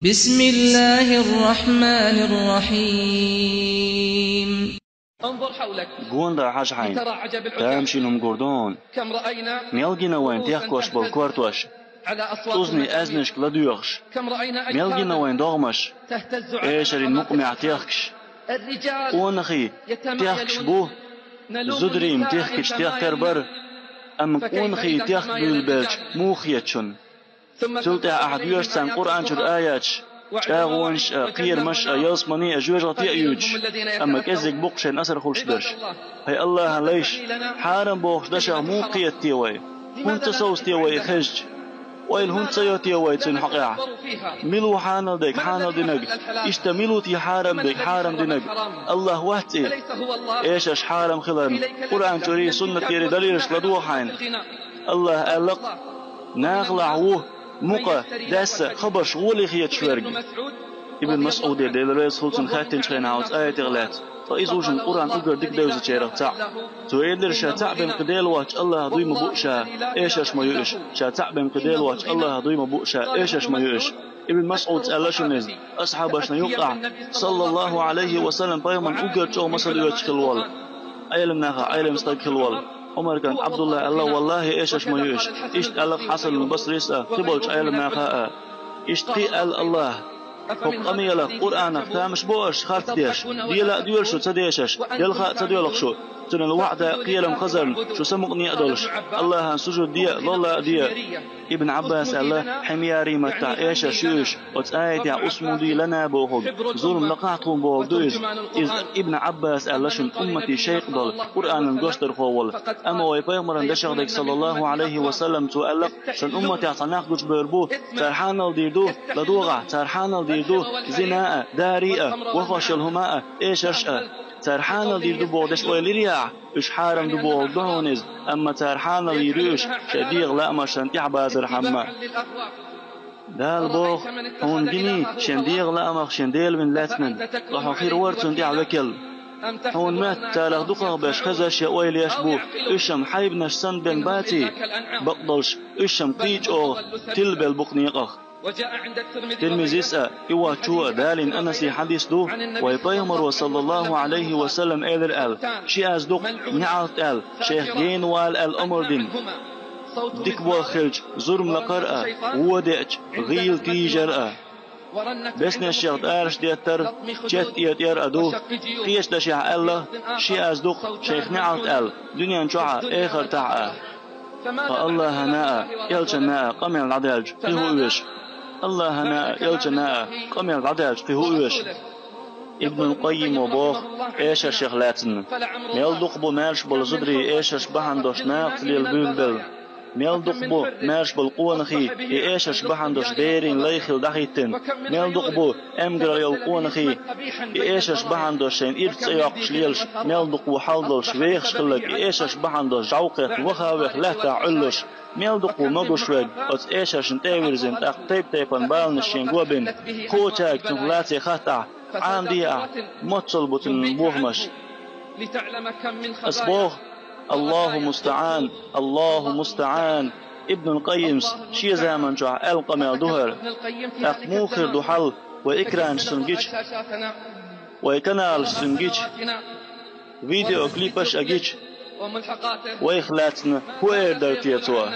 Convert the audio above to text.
بسم الله الرحمن الرحيم. انظر حولك قوندا حاج حين تامشي نمقردون كم رأينا ميلجينا وين تيخكوش بالكورتوش توزني أزنش كلاديوخش كم رأينا ميلجينا وين دوغمش تهتز إيشرين مقمع تيخكش الرجال أونخي تيخكش بوه زدريم تيخكش تيخكر بر أما أونخي تيخ بالبلج موخيتشن تلتع أحد يرسان قرآن شر آياتش شاغونش قير مش يلصمني أجوجة تيأيوج أما كزك بقشن أسر خلش درش هي الله ليش حارم بوخش دشا مو قيت تيوي هنت صوص تيوي خجج ويل هنت سيو تيوي تن حقيعة ملو حانل ديك حانل دينك اشتملو تي حارم ديك حارم دينك الله وحتي ايش حارم خلال قرآن شري سنة يري دليلش لدوحين الله ألق ناغلع مقا داس خبر شغولي خيات شورج ابن مسعود دلريس خلصن خاتن شخين عاوز آية غلات فإذوج القرآن أقر ديك دوزة شيرغ تاع تو إدر شا تعبن قديل واتش الله هضوي مبوشا إيش ما يؤش شا تعبن قديل واتش الله هضوي مبوشا إيش ما يؤش ابن مسعود سألشنز أصحابشنا يقع صلى الله عليه وسلم بيمن أقر جو مصر يوتش خلوال أيلم ناخا أيلم استيق خلوال عمر كان عبد الله الله والله ايش ما يش اشت ألق حصل البصري سا قبلش أيل ما خاء اشتقي الله فوق أميلك قرآن فامش بوش خارت ديش ديلا ديول شو تديشش يلخا تديولك شو تن الوعد قيلم خزر شو سمقني أدولش الله سجود دي لولا دي ابن عباس الله حمياري متع ايش شوش وتآيت يا أسمودي لنا بوخد ظلم لقعتهم بوغدوز إذ ابن عباس الله شن أمتي شيخ ضل قرآن الجشتر خوال أما ويبيمرن دشغدك صلى الله عليه وسلم تؤلق شن أمتي عطناق دوش بيربو ترحان الديردو لدوغع ترحان الديردو زناء داريئة وخش الهماء ايش أشأ ترحان الديردو بودش ويليريع إش حارم دبوغ دهونز أما ترحان الديروش شديغ لا ما شنتيع بازر حما دال بوغ هون جني شنديغ لا ما شنديل من لاتمن راح خير ورد شنديع وكل هون مات تالغ دقاغ باش خزش يويل يشبو إشم حيب نشسن بن باتي بقدلش إشم قيج أو تلبل بقنيقخ تلميذ يسأل إوا تشوى دالين أنسي حديث دو ويبيمر صلى الله عليه وسلم إلر شي أزدق نعالت شيخ جين وال الأمر دين ديك بوخلج زرم لقرأ ودعج غيل تيجرأ بس نشيخ دارش ديتر جت يتير أدو قيش دشيع الله شي أزدق شيخ نعالت دنيا نشوع آخر تعا فالله هناء يلجناء قمع العدالج فيه إيش الله هنا يلجنا قم العدالج في هوش ابن القيم وبوخ ايش شغلاتن ميلدق بو مارش بالزدري ايش شبهن دوش ناقت للبلبل ميلدق بو مارش بالقونخي ايش شبهن دوش ديرين ليخل دحيتن ميلدق بو امجر يلقونخي ايش شبهن دوش شين ارتس يقش ليلش ميلدق بو حالدلش ويخش خلق ايش شبهن دوش جوقت وخاوخ لا تعلش ميلدق ومغشوج أت إيش عشان تاورزن تقطيب تيبان بالنشين جوبين خوتاك تغلاتي خطأ عندي متصل بطن بوهمش أسبوغ الله مستعان الله مستعان ابن القيم شي زمن جاء القمع ظهر أقموخر دحل وإكران سنجيش وإكنال سنجيش فيديو كليبش أجيش وإخلاتنا هو إردر تيتوا